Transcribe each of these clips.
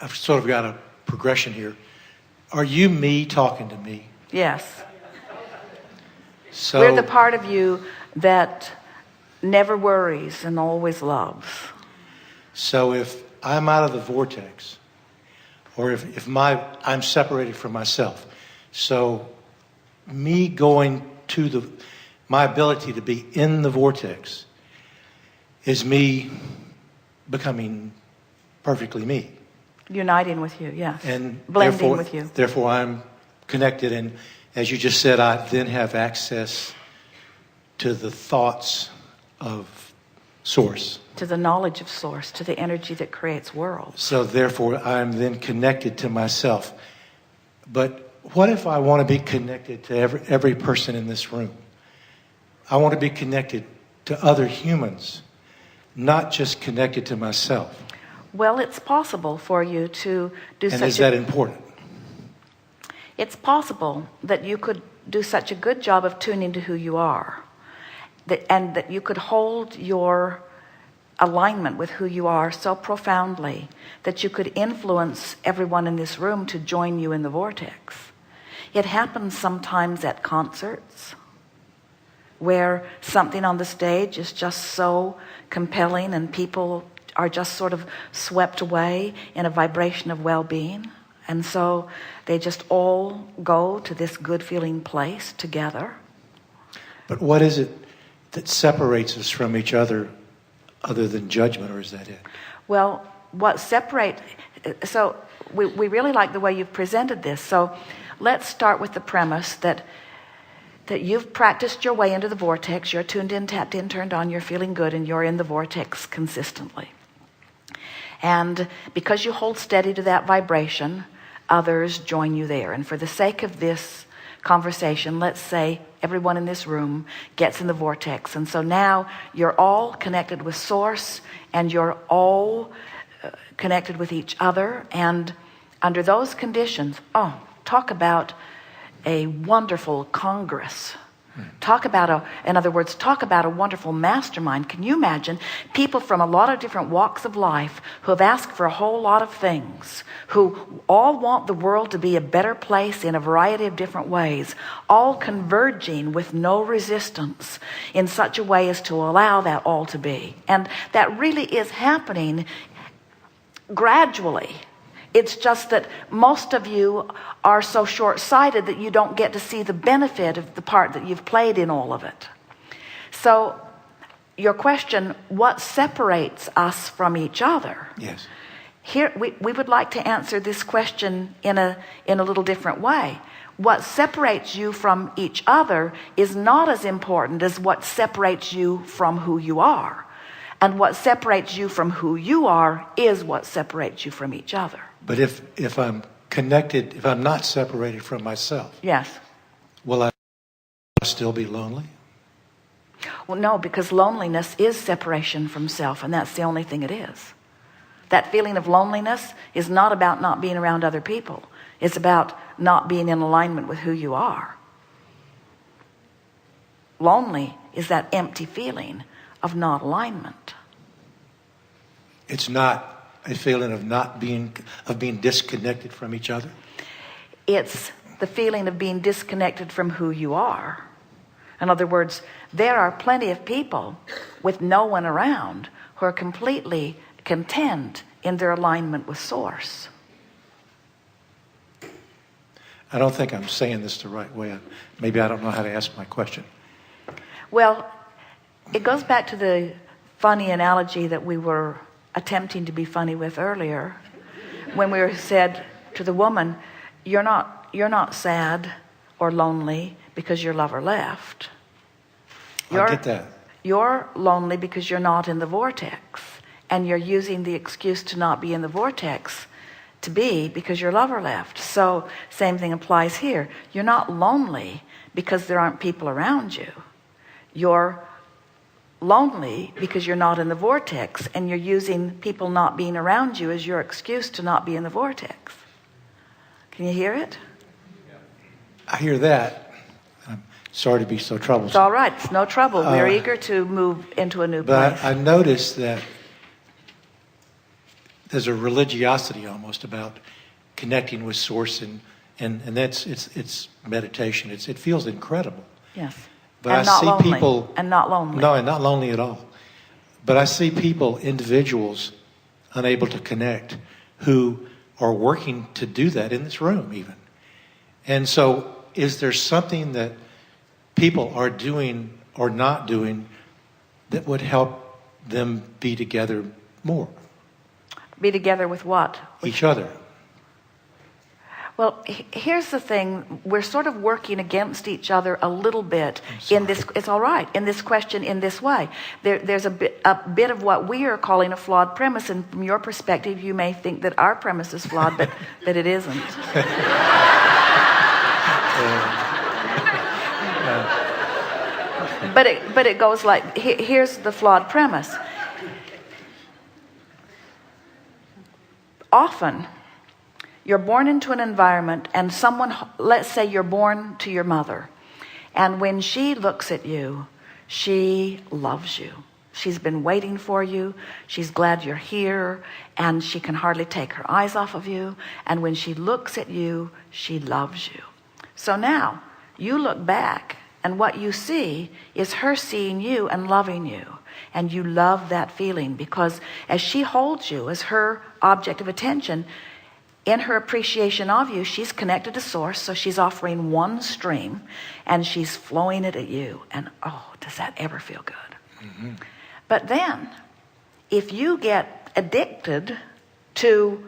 I've sort of got a progression here. Are you me talking to me? Yes. So We're the part of you that never worries and always loves. So if I'm out of the vortex, or if I'm separated from myself, so me going to my ability to be in the vortex is me becoming perfectly me. Uniting with you, yes. And blending with you. Therefore, I'm connected. And as you just said, I then have access to the thoughts of Source. To the knowledge of Source, to the energy that creates worlds. So therefore, I'm then connected to myself. But what if I want to be connected to every person in this room? I want to be connected to other humans, not just connected to myself. Well, it's possible for you to do And is that important? It's possible that you could do such a good job of tuning to who you are, and that you could hold your alignment with who you are so profoundly that you could influence everyone in this room to join you in the vortex. It happens sometimes at concerts where something on the stage is just so compelling and people are just sort of swept away in a vibration of well-being, and so they just all go to this good feeling place together. But what is it that separates us from each other than judgment, or is that it? Well, what separates, so we really like the way you've presented this. So let's start with the premise that you've practiced your way into the vortex. You're tuned in, tapped in, turned on, you're feeling good, and you're in the vortex consistently. And because you hold steady to that vibration, others join you there. And for the sake of this conversation, let's say everyone in this room gets in the vortex, and so now you're all connected with Source, and you're all connected with each other. And under those conditions, talk about a wonderful congress. Talk about in other words, talk about a wonderful mastermind. Can you imagine people from a lot of different walks of life who have asked for a whole lot of things, who all want the world to be a better place in a variety of different ways, all converging with no resistance in such a way as to allow that all to be? And that really is happening gradually. It's just that most of you are so short-sighted that you don't get to see the benefit of the part that you've played in all of it. So your question, what separates us from each other? Yes. Here we would like to answer this question in a little different way. What separates you from each other is not as important as what separates you from who you are. And what separates you from who you are is what separates you from each other. But if I'm connected, if I'm not separated from myself, yes, will I still be lonely? Well, no, because loneliness is separation from self, and that's the only thing it is. That feeling of loneliness is not about not being around other people. It's about not being in alignment with who you are. Lonely is that empty feeling of not alignment. It's not a feeling of being disconnected from each other. It's the feeling of being disconnected from who you are. In other words, there are plenty of people with no one around who are completely content in their alignment with Source. I don't think I'm saying this the right way. Maybe I don't know how to ask my question. Well, it goes back to the funny analogy that we were attempting to be funny with earlier, when we said to the woman, you're not sad or lonely because your lover left. I get that. You're lonely because you're not in the vortex, and you're using the excuse to not be in the vortex to be because your lover left. So same thing applies here. You're not lonely because there aren't people around you. You're lonely because you're not in the vortex, and you're using people not being around you as your excuse to not be in the vortex. Can you hear it? I hear that. I'm sorry to be so troublesome. It's all right. It's no trouble. We're eager to move into a new place. But I noticed that there's a religiosity almost about connecting with Source, and that's it's meditation. It feels incredible. Yes. But And I not see lonely. people And not lonely. No, and not lonely at all. But I see people, individuals, unable to connect, who are working to do that in this room even. And so is there something that people are doing or not doing that would help them be together more? Be together with what? Each other. Well, here's the thing. We're sort of working against each other a little bit in this. It's all right in this question in this way. There's a bit of what we are calling a flawed premise, and from your perspective, you may think that our premise is flawed, but it isn't. But it goes like, here's the flawed premise. Often, you're born into an environment, and someone, let's say you're born to your mother, and when she looks at you, she loves you. She's been waiting for you. She's glad you're here, and she can hardly take her eyes off of you. And when she looks at you, she loves you. So now, you look back, and what you see is her seeing you and loving you. And you love that feeling, because as she holds you as her object of attention, in her appreciation of you, she's connected to Source, so she's offering one stream, and she's flowing it at you. And oh, does that ever feel good? Mm-hmm. But then, if you get addicted to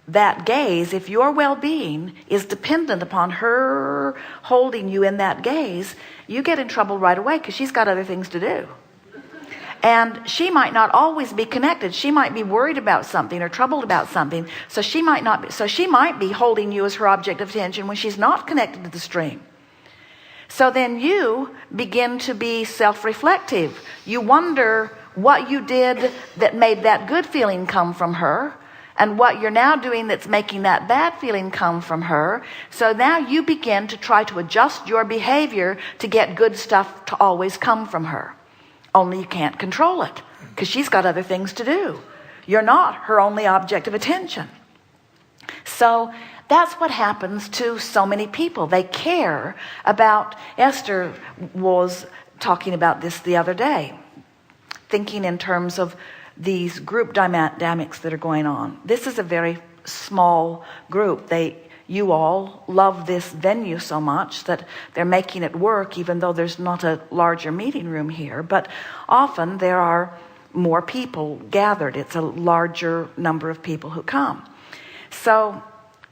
that gaze, if your well-being is dependent upon her holding you in that gaze, you get in trouble right away, because she's got other things to do. And she might not always be connected. She might be worried about something or troubled about something. So she might be holding you as her object of attention when she's not connected to the stream. So then you begin to be self-reflective. You wonder what you did that made that good feeling come from her, and what you're now doing that's making that bad feeling come from her. So now you begin to try to adjust your behavior to get good stuff to always come from her. Only you can't control it, because she's got other things to do. You're not her only object of attention. So that's what happens to so many people. They care about, Esther was talking about this the other day, thinking in terms of these group dynamics that are going on. This is a very small group. You all love this venue so much that they're making it work, even though there's not a larger meeting room here. But often there are more people gathered. It's a larger number of people who come. So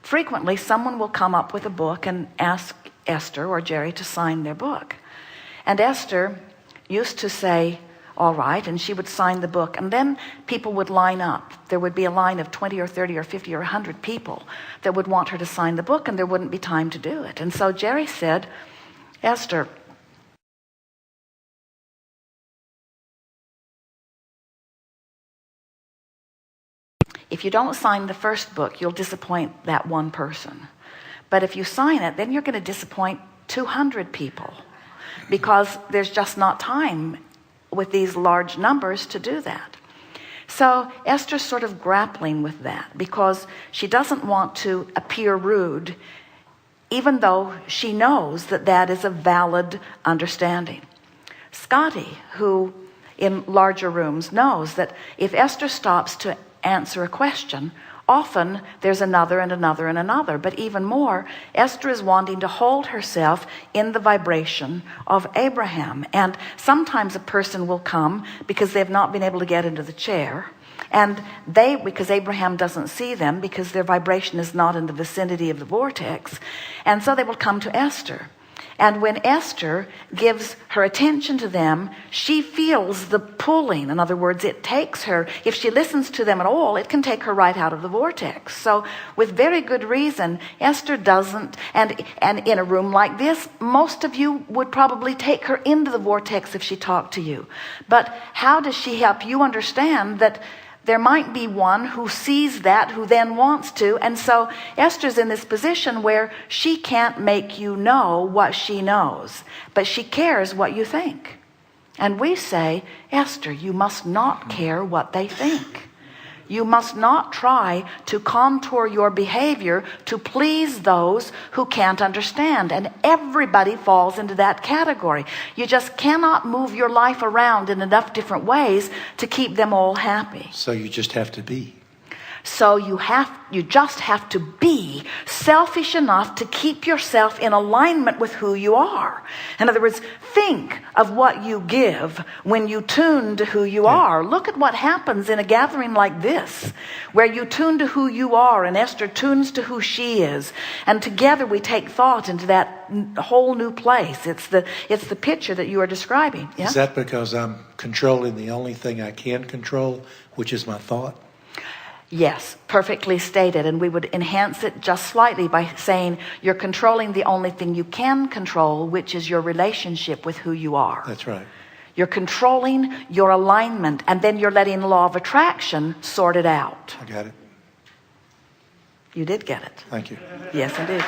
frequently someone will come up with a book and ask Esther or Jerry to sign their book. And Esther used to say, all right, and she would sign the book, and then people would line up. There would be a line of 20 or 30 or 50 or 100 people that would want her to sign the book, and there wouldn't be time to do it. And so Jerry said, Esther, if you don't sign the first book, you'll disappoint that one person. But if you sign it, then you're going to disappoint 200 people, because there's just not time with these large numbers to do that. So Esther's sort of grappling with that, because she doesn't want to appear rude, even though she knows that that is a valid understanding. Scotty, who in larger rooms knows that if Esther stops to answer a question, often there's another and another and another. But even more, Esther is wanting to hold herself in the vibration of Abraham. And sometimes a person will come because they've not been able to get into the chair. And because Abraham doesn't see them, because their vibration is not in the vicinity of the vortex. And so they will come to Esther. And when Esther gives her attention to them, she feels the pulling. In other words, it takes her, if she listens to them at all, it can take her right out of the vortex. So with very good reason, Esther doesn't, and in a room like this, most of you would probably take her into the vortex if she talked to you. But how does she help you understand that there might be one who sees that, who then wants to. And so Esther's in this position where she can't make you know what she knows, but she cares what you think. And we say, Esther, you must not care what they think. You must not try to contour your behavior to please those who can't understand. And everybody falls into that category. You just cannot move your life around in enough different ways to keep them all happy. So you just have to be. So you just have to be selfish enough to keep yourself in alignment with who you are. In other words, think of what you give when you tune to who you are. Look at what happens in a gathering like this, where you tune to who you are and Esther tunes to who she is. And together we take thought into that whole new place. It's the picture that you are describing. Yeah? Is that because I'm controlling the only thing I can control, which is my thought? Yes, perfectly stated. And we would enhance it just slightly by saying you're controlling the only thing you can control, which is your relationship with who you are. That's right. You're controlling your alignment, and then you're letting the law of attraction sort it out. I got it. You did get it. Thank you. Yes, indeed.